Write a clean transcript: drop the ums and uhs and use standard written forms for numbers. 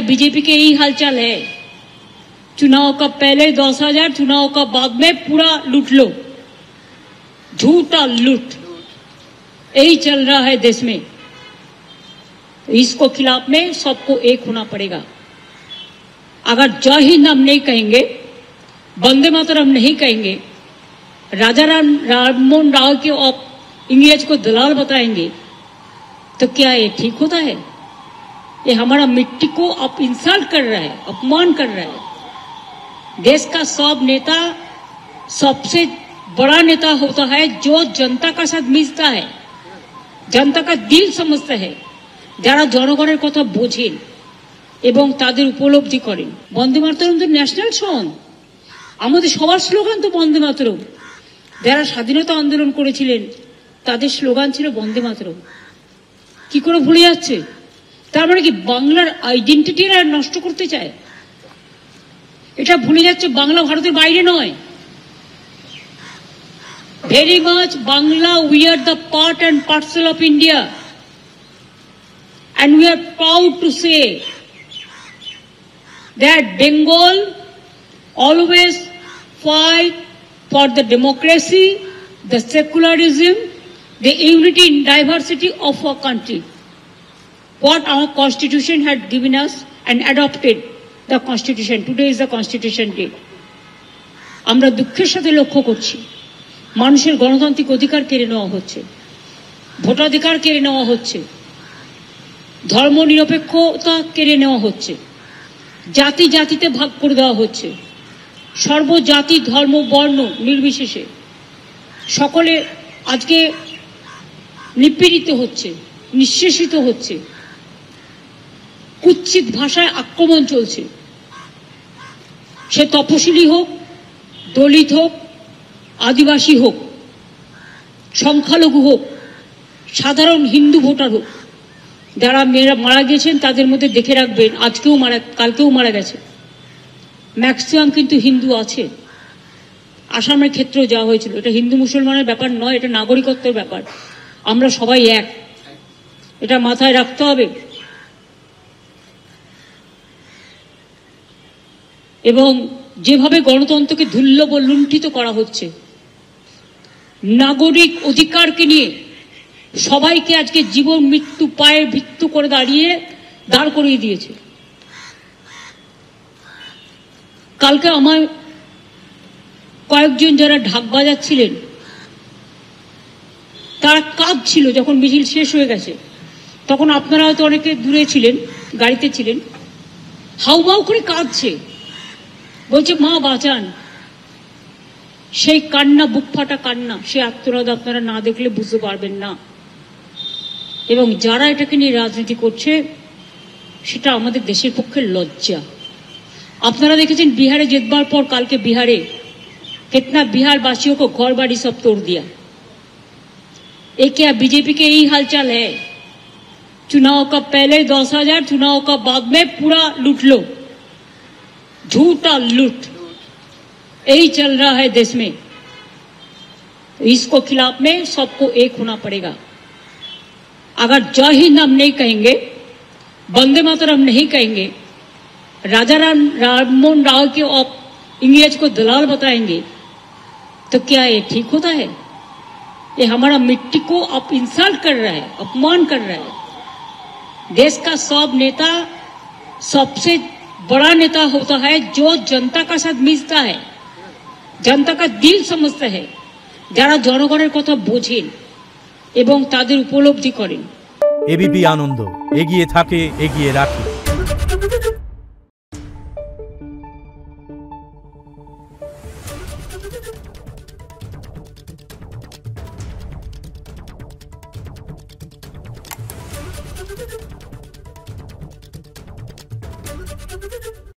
BJP के यही हालचाल है। चुनाव का पहले 10,000, चुनाव का बाद में पूरा लूट लो, झूठा लूट, यही चल रहा है देश में। इसको खिलाफ में सबको एक होना पड़ेगा। अगर जय हिंद हम नहीं कहेंगे, वंदे मातरम नहीं कहेंगे, राजा राममोहन राव के इंग्रेज को दलाल बताएंगे, तो क्या ये ठीक होता है? ये हमारा मिट्टी को आप इंसल्ट कर रहा है, अपमान कर रहा है। देश का सब नेता सबसे बड़ा नेता होता है जो जनता का साथ मिलता है, जनता का दिल समझता है, যারা জনগণের কথা বোঝেন এবং তাদের উপলব্ধি করেন। বন্দে মাতরম তো ন্যাশনাল সং, আমাদের সবার স্লোগান তো বন্দে মাতরম। যারা স্বাধীনতা আন্দোলন করেছিলেন তাদের স্লোগান ছিল বন্দে মাতরম। কি করে ভুলে যাচ্ছে? তার মানে কি বাংলার আইডেন্টিটি নষ্ট করতে চায়? এটা ভুলে যাচ্ছে বাংলা ভারতের বাইরে নয়। Very much Bangla, we are the part and parcel of India, and we are proud to say that Bengal always fight for the democracy, the secularism, the unity in diversity of our country. What our constitution had given us and adopted the constitution. Today is the constitution day. আমরা দুঃখের সাথে লক্ষ্য করছি মানুষের গণতান্ত্রিক অধিকার কেড়ে নেওয়া হচ্ছে, ভোটাধিকার কেড়ে নেওয়া হচ্ছে, ধর্মনিরপেক্ষতা কেড়ে নেওয়া হচ্ছে, জাতি জাতিতে ভাগ করে দেওয়া হচ্ছে, সর্বজাতি ধর্ম বর্ণ নির্বিশেষে সকলে আজকে নিপীড়িত হচ্ছে, নিঃশেষিত হচ্ছে, কুৎসিত ভাষায় আক্রমণ চলছে। সে তপশিলি হোক, দলিত হোক, আদিবাসী হোক, সংখ্যালঘু হোক, সাধারণ হিন্দু ভোটার হোক, যারা মেয়েরা মারা গেছেন তাদের মধ্যে দেখে রাখবেন আজকেও কালকেও মারা গেছে, ম্যাক্সিমাম কিন্তু হিন্দু আছে। আসামের ক্ষেত্রেও যাওয়া হয়েছিল। এটা হিন্দু মুসলমানের ব্যাপার নয়, এটা নাগরিকত্বের ব্যাপার। আমরা সবাই এক, এটা মাথায় রাখতে হবে। এবং যেভাবে গণতন্ত্রকে লুণ্ঠিত করা হচ্ছে, নাগরিক অধিকারকে নিয়ে সবাইকে আজকে জীবন মৃত্যু পায়ে ভিত্তু করে দাঁড় করিয়ে দিয়েছে। কালকে আমার কয়েকজন যারা ঢাক বাজাচ্ছিলেন তারা কাঁদছিল যখন মিছিল শেষ হয়ে গেছে। তখন আপনারা হয়তো অনেকে দূরে ছিলেন, গাড়িতে ছিলেন, হাউমাউ করে কাঁদছে, বলছে মা বাঁচান। সেই কান্না, বুক ফাটা কান্না, সেই আত্মনাদ আপনারা না দেখলে বুঝতে পারবেন না। এবং যারা এটাকে নিয়ে রাজনীতি করছে সেটা আমাদের দেশের পক্ষে লজ্জা। আপনারা দেখেছেন बिहारे जितবার পর কালকে बिहारे कितना बिहार वासियों को घर बाड़ी सब तोड़ दिया। ये क्या बीजेपी के यही हालचाल है? चुनाव का पहले 10,000, चुनाव का बाद में पूरा लूट लो, झूठा लूट, यही चल रहा है देश में। इसको खिलाफ में सबको एक होना पड़ेगा। अगर जय हिंद हम नहीं कहेंगे, वंदे मातरम नहीं कहेंगे, राजा राममोहन राव के इंग्रेज को दलाल बताएंगे, तो क्या ये ठीक होता है? ये हमारा मिट्टी को आप इंसल्ट कर रहा है, अपमान कर रहा है। देश का सब नेता सबसे बड़ा नेता होता है जो जनता का साथ मिलता है, जनता का दिल समझता है, যারা জনগণের কথা বোঝেন এবং তাদের উপলব্ধি করেন। এবিপি আনন্দ এগিয়ে থাকে, এগিয়ে রাখে। Thank you.